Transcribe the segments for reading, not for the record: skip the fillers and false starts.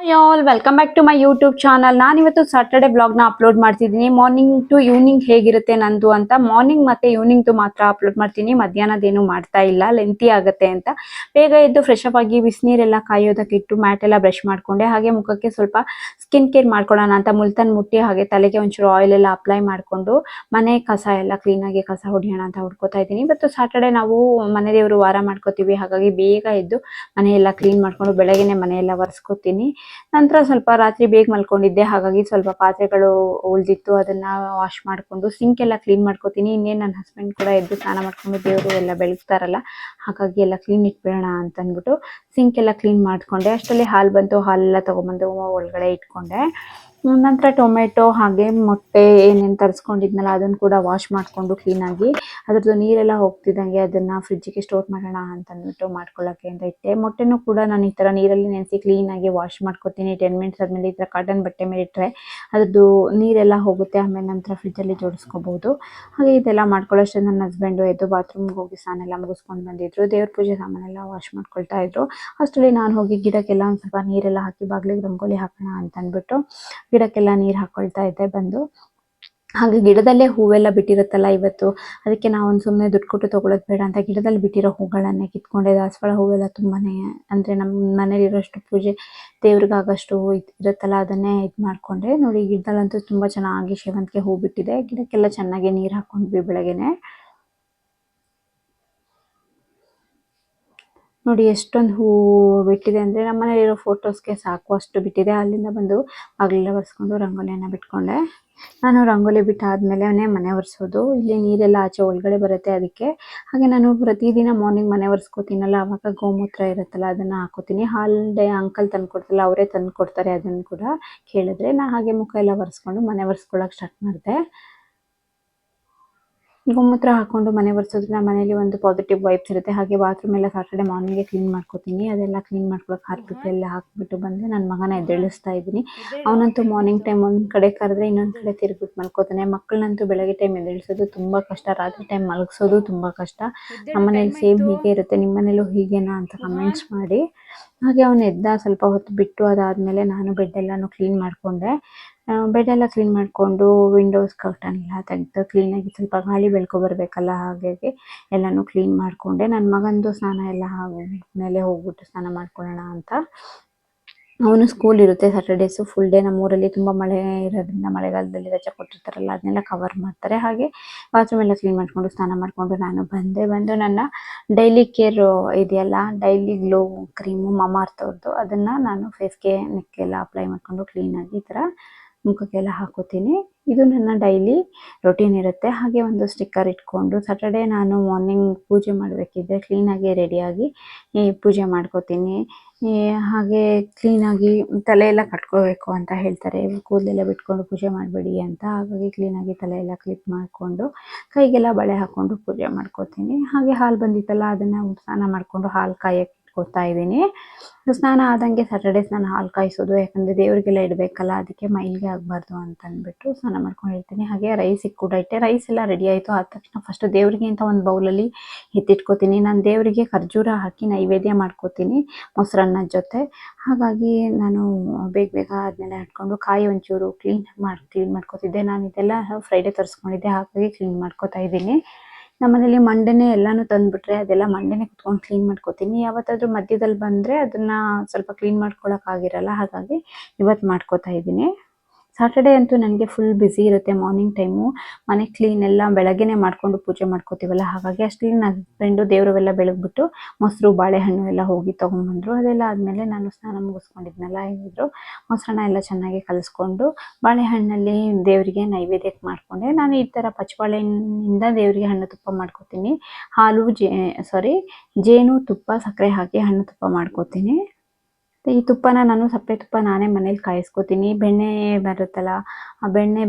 All welcome back to my YouTube channel. ನಾನಿವತ್ತು Saturday ಬ್ಲಾಗ್ನ upload ಮಾಡ್ತಿದ್ದೀನಿ. ಮಾರ್ನಿಂಗ್ ಟು ಈವ್ನಿಂಗ್ ಹೇಗಿರುತ್ತೆ ನಂದು ಅಂತ. ಮಾರ್ನಿಂಗ್ ಮತ್ತೆ ಈವ್ನಿಂಗ್ದು ಮಾತ್ರ ಅಪ್ಲೋಡ್ ಮಾಡ್ತೀನಿ. ಮಧ್ಯಾಹ್ನದೇನು ಮಾಡ್ತಾ ಇಲ್ಲ, ಲೆಂತಿ ಆಗುತ್ತೆ ಅಂತ. ಬೇಗ ಎದ್ದು ಫ್ರೆಶ್ ಅಪ್ ಆಗಿ ಬಿಸಿನೀರೆಲ್ಲ ಕಾಯೋದಕ್ಕೆ ಇಟ್ಟು ಮ್ಯಾಟ್ ಎಲ್ಲ ಬ್ರಷ್ ಮಾಡ್ಕೊಂಡೆ. ಹಾಗೆ ಮುಖಕ್ಕೆ ಸ್ವಲ್ಪ ಸ್ಕಿನ್ ಕೇರ್ ಮಾಡ್ಕೊಳ್ಳೋಣ ಅಂತ ಮುಲ್ತಾನ್ ಮುಟ್ಟಿ ಹಾಗೆ ತಲೆಗೆ ಒಂಚೂರು ಆಯಿಲ್ ಎಲ್ಲ ಅಪ್ಲೈ ಮಾಡಿಕೊಂಡು ಮನೆ ಕಸ ಎಲ್ಲ ಕ್ಲೀನಾಗಿ ಕಸ ಹೊಡಿಯೋಣ ಅಂತ ಹುಡ್ಕೋತಾ ಇದ್ದೀನಿ. ಇವತ್ತು ಸಾಟರ್ಡೆ ನಾವು ಮನೆ ದೇವರು ವಾರ ಮಾಡ್ಕೋತೀವಿ. ಹಾಗಾಗಿ ಬೇಗ ಎದ್ದು ಮನೆಯೆಲ್ಲ ಕ್ಲೀನ್ ಮಾಡ್ಕೊಂಡು ಬೆಳಗ್ಗೆನೆ ಮನೆಯೆಲ್ಲ ಒರೆಸ್ಕೋತೀನಿ. ನಂತರ ಸ್ವಲ್ಪ ರಾತ್ರಿ ಬೇಗ ಮಲ್ಕೊಂಡಿದ್ದೆ, ಹಾಗಾಗಿ ಸ್ವಲ್ಪ ಪಾತ್ರೆಗಳು ಉಳಿದಿತ್ತು, ಅದನ್ನ ವಾಶ್ ಮಾಡಿಕೊಂಡು ಸಿಂಕ್ ಎಲ್ಲ ಕ್ಲೀನ್ ಮಾಡ್ಕೋತೀನಿ. ಇನ್ನೇನು ನನ್ನ ಹಸ್ಬೆಂಡ್ ಕೂಡ ಎದ್ದು ಸ್ನಾನ ಮಾಡ್ಕೊಂಡು ದೇವರು ಎಲ್ಲ ಬೆಳಗ್ತಾರಲ್ಲ, ಹಾಗಾಗಿ ಎಲ್ಲ ಕ್ಲೀನ್ ಇಟ್ಬಿಡೋಣ ಅಂತ ಅಂದ್ಬಿಟ್ಟು ಸಿಂಕ್ ಎಲ್ಲ ಕ್ಲೀನ್ ಮಾಡಿಕೊಂಡೆ. ಅಷ್ಟರಲ್ಲಿ ಹಾಲು ಬಂತು, ಹಾಲೆಲ್ಲ ತೊಗೊಂಬಂದು ಒಳಗಡೆ ಇಟ್ಕೊಂಡೆ. ನಂತರ ಟೊಮೆಟೊ ಹಾಗೆ ಮೊಟ್ಟೆ ಏನೇನು ತರಿಸ್ಕೊಂಡಿದ್ನಲ್ಲ ಅದನ್ನು ಕೂಡ ವಾಶ್ ಮಾಡಿಕೊಂಡು ಕ್ಲೀನಾಗಿ ಅದ್ರದ್ದು ನೀರೆಲ್ಲ ಹೋಗ್ತಿದ್ದಂಗೆ ಅದನ್ನು ಫ್ರಿಜ್ಜಿಗೆ ಸ್ಟೋರ್ ಮಾಡೋಣ ಅಂತ ಅಂದ್ಬಿಟ್ಟು ಮಾಡ್ಕೊಳ್ಳೋಕ್ಕೆ ಅಂತ ಇಟ್ಟೆ. ಮೊಟ್ಟೆನೂ ಕೂಡ ನಾನು ಈ ಥರ ನೀರಲ್ಲಿ ನೆನೆಸಿ ಕ್ಲೀನಾಗಿ ವಾಶ್ ಮಾಡ್ಕೊತೀನಿ. 10 ಮಿನಿಟ್ಸ್ ಆದಮೇಲೆ ಈ ಥರ ಕಾಟನ್ ಬಟ್ಟೆ ಮೇಲೆ ಇಟ್ಟರೆ ಅದ್ರದ್ದು ನೀರೆಲ್ಲ ಹೋಗುತ್ತೆ, ಆಮೇಲೆ ನಂತರ ಫ್ರಿಜ್ಜಲ್ಲಿ ಜೋಡಿಸ್ಕೋಬೋದು. ಹಾಗೆ ಇದೆಲ್ಲ ಮಾಡ್ಕೊಳ್ಳೋಷ್ಟೇ ನನ್ನ ಹಸ್ಬೆಂಡು ಎದ್ದು ಬಾತ್ರೂಮ್ಗೆ ಹೋಗಿ ಸ್ನಾನ ಎಲ್ಲ ಮುಗಿಸ್ಕೊಂಡು ಬಂದಿದ್ರು. ದೇವ್ರ ಪೂಜೆ ಸಾಮಾನೆಲ್ಲ ವಾಶ್ ಮಾಡ್ಕೊಳ್ತಾ ಇದ್ರು. ಅಷ್ಟರಲ್ಲಿ ನಾನು ಹೋಗಿ ಗಿಡಕ್ಕೆಲ್ಲ ಒಂದು ಸ್ವಲ್ಪ ನೀರೆಲ್ಲ ಹಾಕಿ ಬಾಗಿಲಿಗೆ ರಂಗೋಲಿ ಹಾಕೋಣ ಅಂತ ಅಂದ್ಬಿಟ್ಟು ಗಿಡಕ್ಕೆಲ್ಲ ನೀರು ಹಾಕ್ಕೊಳ್ತಾ ಇದ್ದೆ ಬಂದು. ಹಾಗೆ ಗಿಡದಲ್ಲೇ ಹೂವೆಲ್ಲ ಬಿಟ್ಟಿರುತ್ತಲ್ಲ ಇವತ್ತು, ಅದಕ್ಕೆ ನಾವು ಸುಮ್ಮನೆ ದುಡ್ಡು ಕೊಟ್ಟು ತೊಗೊಳೋದು ಬೇಡ ಅಂತ ಗಿಡದಲ್ಲಿ ಬಿಟ್ಟಿರೋ ಹೂಗಳನ್ನೇ ಕಿತ್ಕೊಂಡೆ. ದಾಸವಾಳ ಹೂವೆಲ್ಲ ತುಂಬಾ ಅಂದರೆ ನಮ್ಮ ಮನೇಲಿರೋಷ್ಟು ಪೂಜೆ ದೇವ್ರಿಗಾಗಷ್ಟು ಇರುತ್ತಲ್ಲ, ಅದನ್ನೇ ಇದು ಮಾಡಿಕೊಂಡೆ. ನೋಡಿ ಗಿಡದಲ್ಲಂತೂ ತುಂಬ ಚೆನ್ನಾಗಿ ಸೇವಂತಿಗೆ ಹೂ ಬಿಟ್ಟಿದೆ. ಗಿಡಕ್ಕೆಲ್ಲ ಚೆನ್ನಾಗಿ ನೀರು ಹಾಕ್ಕೊಂಡ್ವಿ ಬೆಳಗ್ಗೆನೆ. ನೋಡಿ ಎಷ್ಟೊಂದು ಹೂ ಬಿಟ್ಟಿದೆ ಅಂದರೆ ನಮ್ಮ ಮನೇಲಿರೋ ಫೋಟೋಸ್ಗೆ ಸಾಕು ಅಷ್ಟು ಬಿಟ್ಟಿದೆ. ಅಲ್ಲಿಂದ ಬಂದು ಬಾಗಿಲೆಲ್ಲ ಒರೆಸ್ಕೊಂಡು ರಂಗೋಲಿಯನ್ನು ಬಿಟ್ಕೊಂಡೆ. ನಾನು ರಂಗೋಲಿ ಬಿಟ್ಟಾದ್ಮೇಲೆ ಮನೆ ಒರೆಸೋದು. ಇಲ್ಲಿ ನೀರೆಲ್ಲ ಆಚೆ ಒಳಗಡೆ ಬರುತ್ತೆ ಅದಕ್ಕೆ. ಹಾಗೆ ನಾನು ಪ್ರತಿದಿನ ಮಾರ್ನಿಂಗ್ ಮನೆ ಒರೆಸ್ಕೋತೀನಲ್ಲ, ಆವಾಗ ಗೋಮೂತ್ರ ಇರುತ್ತಲ್ಲ ಅದನ್ನು ಹಾಕೋತೀನಿ. ಹಾಲಿಂಡೆ ಅಂಕಲ್ ತಂದು ಕೊಡ್ತಲ್ಲ, ಅವರೇ ತಂದು ಕೊಡ್ತಾರೆ, ಅದನ್ನು ಕೂಡ ಕೇಳಿದ್ರೆ ನಾನು ಹಾಗೆ ಮುಖ ಎಲ್ಲ ಒರೆಸ್ಕೊಂಡು ಮನೆ ಒರೆಸ್ಕೊಳ್ಳೋಕೆ ಸ್ಟಾರ್ಟ್ ಮಾಡಿದೆ. ಗೋಮೂತ್ರ ಹಾಕ್ಕೊಂಡು ಮನೆ ಒರೆಸೋದ್ರಿಂದ ಮನೇಲಿ ಒಂದು ಪಾಸಿಟಿವ್ ವೈಬ್ಸ್ ಇರುತ್ತೆ. ಹಾಗೆ ಬಾತ್ರೂಮ್ ಎಲ್ಲ ಸಾಟರ್ಡೆ ಮಾರ್ನಿಂಗೇ ಕ್ಲೀನ್ ಮಾಡ್ಕೋತೀನಿ. ಅದೆಲ್ಲ ಕ್ಲೀನ್ ಮಾಡ್ಕೊಳಕ್ಕೆ ಹಾರ್ಪಿಕ್ ಎಲ್ಲ ಹಾಕಿಬಿಟ್ಟು ಬಂದು ನನ್ನ ಮಗನ ಎದ್ದೇಳಿಸ್ತಾ ಇದ್ದೀನಿ. ಅವನಂತೂ ಮಾರ್ನಿಂಗ್ ಟೈಮ್ ಒಂದು ಕಡೆ ಕರೆದ್ರೆ ಇನ್ನೊಂದು ಕಡೆ ತಿರುಗಿಬಿಟ್ಟು ಮಲ್ಕೋತಾನೆ. ಮಕ್ಕಳನ್ನಂತೂ ಬೆಳಗ್ಗೆ ಟೈಮ್ ಎದ್ದೇಳಿಸೋದು ತುಂಬ ಕಷ್ಟ, ರಾತ್ರಿ ಟೈಮ್ ಮಲಗಿಸೋದು ತುಂಬ ಕಷ್ಟ. ನಮ್ಮ ಮನೇಲಿ ಸೇಮ್ ಹೀಗೆ ಇರುತ್ತೆ, ನಿಮ್ಮ ಮನೇಲೂ ಹೀಗೇನಾ ಅಂತ ಕಮೆಂಟ್ಸ್ ಮಾಡಿ. ಹಾಗೆ ಅವನು ಎದ್ದ ಸ್ವಲ್ಪ ಹೊತ್ತು ಬಿಟ್ಟು ಅದಾದಮೇಲೆ ನಾನು ಬೆಡ್ಡೆಲ್ಲನೂ ಕ್ಲೀನ್ ಮಾಡಿಕೊಂಡೆ. ಬೆಡ್ಡೆಲ್ಲ ಕ್ಲೀನ್ ಮಾಡಿಕೊಂಡು ವಿಂಡೋಸ್ ಕರ್ಟನ್ ಎಲ್ಲ ತೆಗೆದು ಕ್ಲೀನಾಗಿ ಸ್ವಲ್ಪ ಗಾಳಿ ಬೆಳಕು ಬರಬೇಕಲ್ಲ, ಹಾಗಾಗಿ ಎಲ್ಲನೂ ಕ್ಲೀನ್ ಮಾಡಿಕೊಂಡೆ. ನನ್ನ ಮಗಂದು ಸ್ನಾನ ಎಲ್ಲ ಮೇಲೆ ಹೋಗ್ಬಿಟ್ಟು ಸ್ನಾನ ಮಾಡ್ಕೊಳ್ಳೋಣ ಅಂತ. ಅವನು ಸ್ಕೂಲ್ ಇರುತ್ತೆ ಸಾಟರ್ಡೇಸು ಫುಲ್ ಡೇ. ನಮ್ಮೂರಲ್ಲಿ ತುಂಬ ಮಳೆ ಇರೋದ್ರಿಂದ ಮಳೆಗಾಲದಲ್ಲಿ ರಜೆ ಕೊಟ್ಟಿರ್ತಾರಲ್ಲ ಅದನ್ನೆಲ್ಲ ಕವರ್ ಮಾಡ್ತಾರೆ. ಹಾಗೆ ಬಾತ್ರೂಮ್ ಎಲ್ಲ ಕ್ಲೀನ್ ಮಾಡಿಕೊಂಡು ಸ್ನಾನ ಮಾಡಿಕೊಂಡು ನಾನು ಬಂದು ನನ್ನ ಡೈಲಿ ಕೇರ್ ಇದೆಯಲ್ಲ, ಡೈಲಿ ಗ್ಲೋ ಕ್ರೀಮು ಮಮಾರ್ತ್ ಅವ್ರದ್ದು, ಅದನ್ನು ನಾನು ಫೇಸ್ಗೆ ನೆಕ್ಕೆಲ್ಲ ಅಪ್ಲೈ ಮಾಡಿಕೊಂಡು ಕ್ಲೀನಾಗಿ ಈ ಥರ ಮುಖಕ್ಕೆಲ್ಲ ಹಾಕೋತೀನಿ. ಇದು ನನ್ನ ಡೈಲಿ ರೊಟೀನ್ ಇರುತ್ತೆ. ಹಾಗೆ ಒಂದು ಸ್ಟಿಕ್ಕರ್ ಇಟ್ಕೊಂಡು ಸಾಟರ್ಡೆ ನಾನು ಮಾರ್ನಿಂಗ್ ಪೂಜೆ ಮಾಡಬೇಕಿದ್ರೆ ಕ್ಲೀನಾಗಿ ರೆಡಿಯಾಗಿ ಪೂಜೆ ಮಾಡ್ಕೋತೀನಿ. ಹಾಗೆ ಕ್ಲೀನಾಗಿ ತಲೆ ಎಲ್ಲ ಕಟ್ಕೋಬೇಕು ಅಂತ ಹೇಳ್ತಾರೆ, ಕೂದಲೆಲ್ಲ ಬಿಟ್ಕೊಂಡು ಪೂಜೆ ಮಾಡಬೇಡಿ ಅಂತ. ಹಾಗಾಗಿ ಕ್ಲೀನಾಗಿ ತಲೆ ಎಲ್ಲ ಕ್ಲಿಪ್ ಮಾಡಿಕೊಂಡು ಕೈಗೆಲ್ಲ ಬಳೆ ಹಾಕ್ಕೊಂಡು ಪೂಜೆ ಮಾಡ್ಕೋತೀನಿ. ಹಾಗೆ ಹಾಲು ಬಂದಿತ್ತಲ್ಲ ಅದನ್ನು ಸ್ನಾನ ಮಾಡಿಕೊಂಡು ಹಾಲು ಕಾಯಕ್ಕೆ ಇಟ್ಕೊತಾ ಇದ್ದೀನಿ. ಸ್ನಾನ ಆದಂಗೆ ಸಾಟರ್ಡೆ ಸ್ನಾನ ಹಾಲು ಕಾಯಿಸೋದು, ಯಾಕಂದರೆ ದೇವರಿಗೆಲ್ಲ ಇಡಬೇಕಲ್ಲ, ಅದಕ್ಕೆ ಮೈಲಿಗೆ ಆಗಬಾರ್ದು ಅಂತ ಅಂದ್ಬಿಟ್ಟು ಸ್ನಾನ ಮಾಡ್ಕೊಂಡಿರ್ತೀನಿ. ಹಾಗೆ ರೈಸಿಗೆ ಕೂಡ ಇಟ್ಟೆ. ರೈಸ್ ಎಲ್ಲ ರೆಡಿ ಆಯಿತು. ಆದ ತಕ್ಷಣ ಫಸ್ಟ್ ದೇವರಿಗೆ ಅಂತ ಒಂದು ಬೌಲಲ್ಲಿ ಎತ್ತಿಟ್ಕೋತೀನಿ. ನಾನು ದೇವರಿಗೆ ಖರ್ಜೂರ ಹಾಕಿ ನೈವೇದ್ಯ ಮಾಡ್ಕೋತೀನಿ ಮೊಸರನ್ನದ ಜೊತೆ. ಹಾಗಾಗಿ ನಾನು ಬೇಗ ಅದನ್ನೆಲ್ಲ ಇಟ್ಕೊಂಡು ಕಾಯಿ ಒಂಚೂರು ಕ್ಲೀನ್ ಮಾಡ್ಕೋತಿದ್ದೆ. ನಾನು ಇದೆಲ್ಲ ಫ್ರೈಡೇ ತರಿಸ್ಕೊಂಡಿದ್ದೆ, ಹಾಗಾಗಿ ಕ್ಲೀನ್ ಮಾಡ್ಕೋತಾ ಇದ್ದೀನಿ. ನಮ್ಮನೇಲಿ ಮಂಡನೆ ಎಲ್ಲನೂ ತಂದುಬಿಟ್ರೆ ಅದೆಲ್ಲ ಮಂಡನೆ ಕುತ್ಕೊಂಡು ಕ್ಲೀನ್ ಮಾಡ್ಕೋತೀನಿ. ಯಾವತ್ತಾದರೂ ಮಧ್ಯದಲ್ಲಿ ಬಂದರೆ ಅದನ್ನು ಸ್ವಲ್ಪ ಕ್ಲೀನ್ ಮಾಡ್ಕೊಳಕ್ಕಾಗಿರಲ್ಲ, ಹಾಗಾಗಿ ಇವತ್ತು ಮಾಡ್ಕೋತಾ ಇದ್ದೀನಿ. ಸಾಟರ್ಡೆ ಅಂತೂ ನನಗೆ ಫುಲ್ ಬ್ಯುಸಿ ಇರುತ್ತೆ. ಮಾರ್ನಿಂಗ್ ಟೈಮು ಮನೆ ಕ್ಲೀನ್ ಎಲ್ಲ ಬೆಳಗ್ಗೆನೇ ಮಾಡಿಕೊಂಡು ಪೂಜೆ ಮಾಡ್ಕೋತೀವಲ್ಲ, ಹಾಗಾಗಿ ಅಷ್ಟರಲ್ಲಿ ನನ್ನ ಹಸ್ಬೆಂಡು ದೇವರವೆಲ್ಲ ಬೆಳಗ್ಬಿಟ್ಟು ಮೊಸರು ಬಾಳೆಹಣ್ಣು ಎಲ್ಲ ಹೋಗಿ ತೊಗೊಂಬಂದರು. ಅದೆಲ್ಲ ಆದಮೇಲೆ ನಾನು ಸ್ನಾನ ಮುಗಿಸ್ಕೊಂಡಿದ್ನಲ್ಲ, ಏನಿದ್ರು ಮೊಸರನ್ನ ಎಲ್ಲ ಚೆನ್ನಾಗಿ ಕಲಿಸ್ಕೊಂಡು ಬಾಳೆಹಣ್ಣಲ್ಲಿ ದೇವರಿಗೆ ನೈವೇದ್ಯಕ್ಕೆ ಮಾಡಿಕೊಂಡೆ. ನಾನು ಈ ಥರ ಪಚ್ಚಬಾಳೆಹಣ್ಣಿಂದ ದೇವರಿಗೆ ಹಣ್ಣು ತುಪ್ಪ ಮಾಡ್ಕೋತೀನಿ. ಹಾಲು ಜೇನು ತುಪ್ಪ ಸಕ್ಕರೆ ಹಾಕಿ ಹಣ್ಣು ತುಪ್ಪ ಮಾಡ್ಕೋತೀನಿ. ಈ ತುಪ್ಪನ ನಾನು ಸಪ್ಪೆ ತುಪ್ಪ ನಾನೇ ಮನೇಲಿ ಕಾಯಿಸ್ಕೋತೀನಿ. ಬೆಣ್ಣೆ ಬರುತ್ತಲ್ಲ, ಆ ಬೆಣ್ಣೆ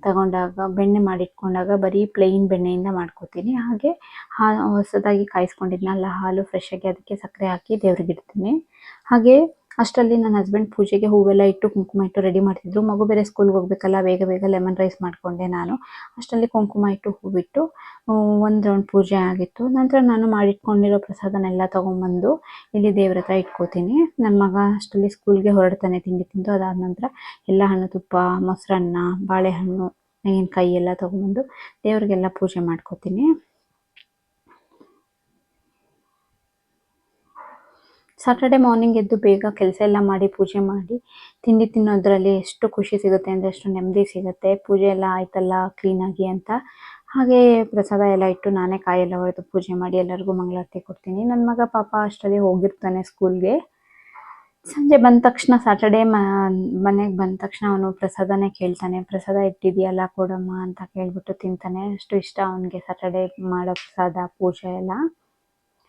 ತಗೊಂಡಾಗ ಬೆಣ್ಣೆ ಮಾಡಿಟ್ಕೊಂಡಾಗ ಬರೀ ಪ್ಲೇನ್ ಬೆಣ್ಣೆಯಿಂದ ಮಾಡ್ಕೋತೀನಿ. ಹಾಗೆ ಹೊಸದಾಗಿ ಕಾಯಿಸ್ಕೊಂಡಿದ್ನಲ್ಲ ಹಾಲು ಫ್ರೆಶಾಗಿ, ಅದಕ್ಕೆ ಸಕ್ಕರೆ ಹಾಕಿ ದೇವ್ರಿಗೆ ಇಡ್ತೀನಿ. ಹಾಗೆ ಅಷ್ಟರಲ್ಲಿ ನನ್ನ ಹಸ್ಬೆಂಡ್ ಪೂಜೆಗೆ ಹೂವೆಲ್ಲ ಇಟ್ಟು ಕುಂಕುಮ ಇಟ್ಟು ರೆಡಿ ಮಾಡ್ತಿದ್ರು. ಮಗು ಬೇರೆ ಸ್ಕೂಲ್ಗೆ ಹೋಗ್ಬೇಕಲ್ಲ, ಬೇಗ ಬೇಗ ಲೆಮನ್ ರೈಸ್ ಮಾಡಿಕೊಂಡೆ ನಾನು. ಅಷ್ಟರಲ್ಲಿ ಕುಂಕುಮ ಇಟ್ಟು ಹೂವಿಟ್ಟು ಒಂದು ರೌಂಡ್ ಪೂಜೆ ಆಗಿತ್ತು. ನಂತರ ನಾನು ಮಾಡಿಟ್ಕೊಂಡಿರೋ ಪ್ರಸಾದನೆಲ್ಲ ತೊಗೊಂಬಂದು ಇಲ್ಲಿ ದೇವ್ರ ಹತ್ರ ಇಟ್ಕೋತೀನಿ. ನನ್ನ ಮಗ ಅಷ್ಟರಲ್ಲಿ ಸ್ಕೂಲ್ಗೆ ಹೊರಡ್ತಾನೆ ತಿಂಡಿ ತಿಂದು. ಅದಾದ ನಂತರ ಎಲ್ಲ ಹಣ್ಣು ತುಪ್ಪ, ಮೊಸರನ್ನ, ಬಾಳೆಹಣ್ಣು, ತೆಂಗಿನಕಾಯಿ ಎಲ್ಲ ತೊಗೊಂಬಂದು ದೇವ್ರಿಗೆಲ್ಲ ಪೂಜೆ ಮಾಡ್ಕೋತೀನಿ. ಸಾಟರ್ಡೆ ಮಾರ್ನಿಂಗ್ ಎದ್ದು ಬೇಗ ಕೆಲಸ ಎಲ್ಲ ಮಾಡಿ ಪೂಜೆ ಮಾಡಿ ತಿಂಡಿ ತಿನ್ನೋದ್ರಲ್ಲಿ ಎಷ್ಟು ಖುಷಿ ಸಿಗುತ್ತೆ ಅಂದರೆ ಅಷ್ಟು ನೆಮ್ಮದಿ ಸಿಗುತ್ತೆ. ಪೂಜೆ ಎಲ್ಲ ಆಯ್ತಲ್ಲ ಕ್ಲೀನಾಗಿ ಅಂತ. ಹಾಗೆ ಪ್ರಸಾದ ಎಲ್ಲ ಇಟ್ಟು ನಾನೇ ಕಾಯೆಲ್ಲ ಒಡೆದು ಪೂಜೆ ಮಾಡಿ ಎಲ್ಲರಿಗೂ ಮಂಗಳಾರತಿ ಕೊಡ್ತೀನಿ. ನನ್ನ ಮಗ ಪಾಪ ಅಷ್ಟರಲ್ಲಿ ಹೋಗಿರ್ತಾನೆ ಸ್ಕೂಲ್ಗೆ. ಸಂಜೆ ಬಂದ ತಕ್ಷಣ ಸಾಟರ್ಡೆ ಮನೆಗೆ ಬಂದ ತಕ್ಷಣ ಅವನು ಪ್ರಸಾದನೇ ಕೇಳ್ತಾನೆ. ಪ್ರಸಾದ ಇಟ್ಟಿದೆಯಲ್ಲ ಕೊಡಮ್ಮ ಅಂತ ಕೇಳ್ಬಿಟ್ಟು ತಿಂತಾನೆ. ಅಷ್ಟು ಇಷ್ಟ ಅವನಿಗೆ ಸಾಟರ್ಡೆ ಮಾಡೋ ಪ್ರಸಾದ, ಪೂಜೆ ಎಲ್ಲ.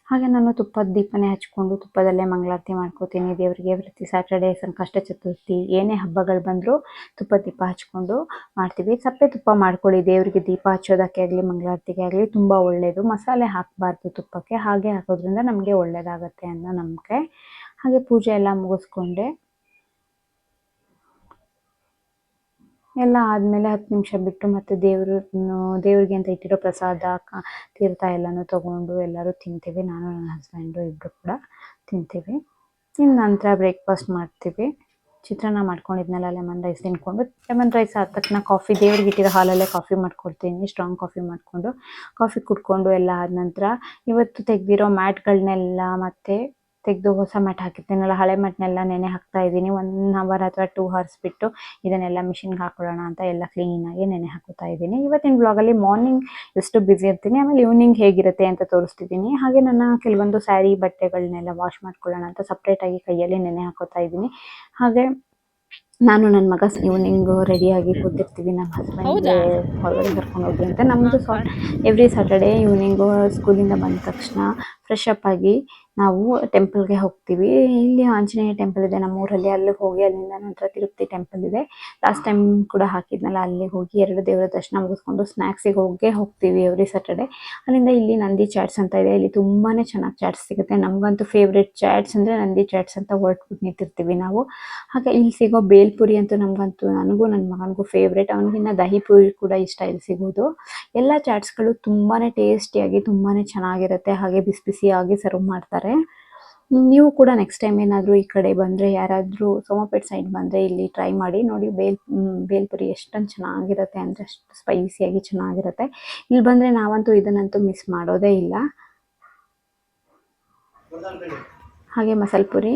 ಹಾಗೆ ನಾನು ತುಪ್ಪದ ದೀಪನೇ ಹಚ್ಕೊಂಡು ತುಪ್ಪದಲ್ಲೇ ಮಂಗಳಾರತಿ ಮಾಡ್ಕೋತೀನಿ ದೇವರಿಗೆ. ಪ್ರತಿ ಸ್ಯಾಟರ್ಡೆ ಸಂಕಷ್ಟ ಚತುರ್ಥಿ ಏನೇ ಹಬ್ಬಗಳು ಬಂದರೂ ತುಪ್ಪದ ದೀಪ ಹಚ್ಕೊಂಡು ಮಾಡ್ತೀವಿ. ಸಪ್ಪೆ ತುಪ್ಪ ಮಾಡ್ಕೊಳ್ಳಿ, ದೇವರಿಗೆ ದೀಪ ಹಚ್ಚೋದಕ್ಕೆ ಆಗಲಿ ಮಂಗಳಾರತಿಗೆ ಆಗಲಿ ತುಂಬ ಒಳ್ಳೆಯದು. ಮಸಾಲೆ ಹಾಕಬಾರ್ದು ತುಪ್ಪಕ್ಕೆ, ಹಾಗೆ ಹಾಕೋದ್ರಿಂದ ನಮಗೆ ಒಳ್ಳೆಯದಾಗತ್ತೆ ಅನ್ನೋ ನಂಬಿಕೆ. ಹಾಗೆ ಪೂಜೆ ಎಲ್ಲ ಮುಗಿಸ್ಕೊಂಡೆ. ಎಲ್ಲ ಆದಮೇಲೆ 10 ನಿಮಿಷ ಬಿಟ್ಟು ಮತ್ತೆ ದೇವ್ರಿಗೆ ಅಂತ ಇಟ್ಟಿರೋ ಪ್ರಸಾದ, ತೀರ್ಥ ಎಲ್ಲನೂ ತೊಗೊಂಡು ಎಲ್ಲರೂ ತಿಂತೀವಿ. ನಾನು ನನ್ನ ಹಸ್ಬೆಂಡು ಇಬ್ಬರು ಕೂಡ ತಿಂತೀವಿ. ಇನ್ನು ನಂತರ ಬ್ರೇಕ್ಫಾಸ್ಟ್ ಮಾಡ್ತೀವಿ. ಚಿತ್ರಾನ್ನ ಮಾಡ್ಕೊಂಡಿದ್ನಲ್ಲ, ಲೆಮನ್ ರೈಸ್ ತಿನ್ಕೊಂಡು, ಲೆಮನ್ ರೈಸ್ ಆದ ತಕ್ಷಣ ಕಾಫಿ, ದೇವ್ರಿಗೆ ಇಟ್ಟಿರೋ ಹಾಲಲ್ಲೇ ಕಾಫಿ ಮಾಡ್ಕೊಡ್ತೀನಿ. ಸ್ಟ್ರಾಂಗ್ ಕಾಫಿ ಮಾಡಿಕೊಂಡು ಕಾಫಿ ಕುಡ್ಕೊಂಡು ಎಲ್ಲ ಆದ ನಂತರ ಇವತ್ತು ತೆಗೆದಿರೋ ಮ್ಯಾಟ್ಗಳನ್ನೆಲ್ಲ ಮತ್ತೆ ತೆಗೆದು ಹೊಸ ಮ್ಯಾಟ್ ಹಾಕಿರ್ತೀನಲ್ಲ, ಹಳೆ ಮ್ಯಾಟ್ನೆಲ್ಲ ನೆನೆ ಹಾಕ್ತಾ ಇದ್ದೀನಿ. 1 ಅವರ್ ಅಥವಾ 2 ಅವರ್ಸ್ ಬಿಟ್ಟು ಇದನ್ನೆಲ್ಲ ಮಿಷಿನ್ಗೆ ಹಾಕೊಳ್ಳೋಣ ಅಂತ ಎಲ್ಲ ಕ್ಲೀನಾಗಿ ನೆನೆ ಹಾಕೋತಾ ಇದ್ದೀನಿ. ಇವತ್ತಿನ ಬ್ಲಾಗಲ್ಲಿ ಮಾರ್ನಿಂಗ್ ಎಷ್ಟು ಬ್ಯುಸಿ ಇರ್ತೀನಿ, ಆಮೇಲೆ ಈವ್ನಿಂಗ್ ಹೇಗಿರುತ್ತೆ ಅಂತ ತೋರಿಸ್ತಿದ್ದೀನಿ. ಹಾಗೆ ನನ್ನ ಕೆಲವೊಂದು ಸ್ಯಾರಿ ಬಟ್ಟೆಗಳನ್ನೆಲ್ಲ ವಾಶ್ ಮಾಡ್ಕೊಳ್ಳೋಣ ಅಂತ ಸಪ್ರೇಟಾಗಿ ಕೈಯಲ್ಲಿ ನೆನೆ ಹಾಕೋತಾ ಇದ್ದೀನಿ. ಹಾಗೆ ನಾನು ನನ್ನ ಮಗ ಈವ್ನಿಂಗು ರೆಡಿಯಾಗಿ ಕೂತಿರ್ತೀವಿ ನಮ್ಮ ಹಸ್ಬೆಂಡ್ಗೆ ಹೊರಗಡೆ ಕರ್ಕೊಂಡು ಹೋಗಿ ಅಂತ. ನಮ್ಮದು ಎವ್ರಿ ಸ್ಯಾಟರ್ಡೇ ಈವ್ನಿಂಗು ಸ್ಕೂಲಿಂದ ಬಂದ ತಕ್ಷಣ ಫ್ರೆಶ್ ಅಪ್ ಆಗಿ ನಾವು ಟೆಂಪಲ್ಗೆ ಹೋಗ್ತೀವಿ. ಇಲ್ಲಿ ಆಂಜನೇಯ ಟೆಂಪಲ್ ಇದೆ ನಮ್ಮೂರಲ್ಲಿ, ಅಲ್ಲಿಗೆ ಹೋಗಿ ಅಲ್ಲಿಂದ ನಂತರ ತಿರುಪತಿ ಟೆಂಪಲ್ ಇದೆ. ಲಾಸ್ಟ್ ಟೈಮ್ ಕೂಡ ಹಾಕಿದ್ನಲ್ಲ, ಅಲ್ಲಿಗೆ ಹೋಗಿ 2 ದೇವರ ದರ್ಶನ ಮುಗಿಸ್ಕೊಂಡು ಸ್ನ್ಯಾಕ್ಸಿಗೆ ಹೋಗ್ತೀವಿ ಎವ್ರಿ ಸ್ಯಾಟರ್ಡೇ. ಅಲ್ಲಿಂದ ಇಲ್ಲಿ ನಂದಿ ಚಾಟ್ಸ್ ಅಂತ ಇದೆ, ಇಲ್ಲಿ ತುಂಬಾ ಚೆನ್ನಾಗಿ ಚಾಟ್ಸ್ ಸಿಗುತ್ತೆ. ನಮಗಂತೂ ಫೇವ್ರೆಟ್ ಚಾಟ್ಸ್ ಅಂದರೆ ನಂದಿ ಚಾಟ್ಸ್ ಅಂತ ಹೊರಟ್ಬಿಟ್ಟು ನಿಂತಿರ್ತೀವಿ ನಾವು. ಹಾಗೆ ಇಲ್ಲಿ ಸಿಗೋ ಬೇಲ್ಪುರಿ ಅಂತೂ ನನಗೂ ನನ್ನ ಮಗನಿಗೂ ಫೇವ್ರೇಟ್. ಅವನಿಗಿನ್ನ ದಹಿ ಪುರಿ ಕೂಡ ಇಷ್ಟ ಇಲ್ಲಿ ಸಿಗೋದು. ಎಲ್ಲ ಚಾಟ್ಸ್ಗಳು ತುಂಬಾ ಟೇಸ್ಟಿಯಾಗಿ ತುಂಬಾ ಚೆನ್ನಾಗಿರುತ್ತೆ. ಹಾಗೆ ಬಿಸಿ ಬಿಸಿಯಾಗಿ ಸರ್ವ್ ಮಾಡ್ತಾರೆ. ನೀವು ಕೂಡ ನೆಕ್ಸ್ಟ್ ಟೈಮ್ ಏನಾದರೂ ಈ ಕಡೆ ಬಂದರೆ, ಯಾರಾದರೂ ಸೋಮಪೇಟ್ ಸೈಡ್ ಬಂದರೆ ಇಲ್ಲಿ ಟ್ರೈ ಮಾಡಿ ನೋಡಿ. ಬೇಲ್ಪುರಿ ಎಷ್ಟೊಂದು ಚೆನ್ನಾಗಿರುತ್ತೆ ಅಂದರೆ ಅಷ್ಟು ಸ್ಪೈಸಿಯಾಗಿ ಚೆನ್ನಾಗಿರುತ್ತೆ. ಇಲ್ಲಿ ಬಂದರೆ ನಾವಂತೂ ಇದನ್ನಂತೂ ಮಿಸ್ ಮಾಡೋದೇ ಇಲ್ಲ. ಹಾಗೆ ಮಸಾಲೆ ಪುರಿ,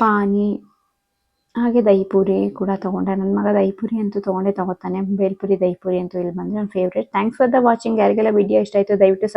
ಪಾನಿ, ಹಾಗೆ ದಹಿ ಪೂರಿ ಕೂಡ ತೊಗೊಂಡೆ. ನನ್ನ ಮಗ ದಹಿ ಪೂರಿ ಅಂತೂ ತೊಗೋತಾನೆ. ಬೇಲ್ಪುರಿ, ದಹಿ ಪೂರಿ ಅಂತೂ ಇಲ್ಲಿ ಬಂದರೆ ನನ್ನ favourite. Thanks for the watching. ಯಾರಿಗೆಲ್ಲ ವಿಡಿಯೋ ಇಷ್ಟ ಆಯಿತು ದಯವಿಟ್ಟು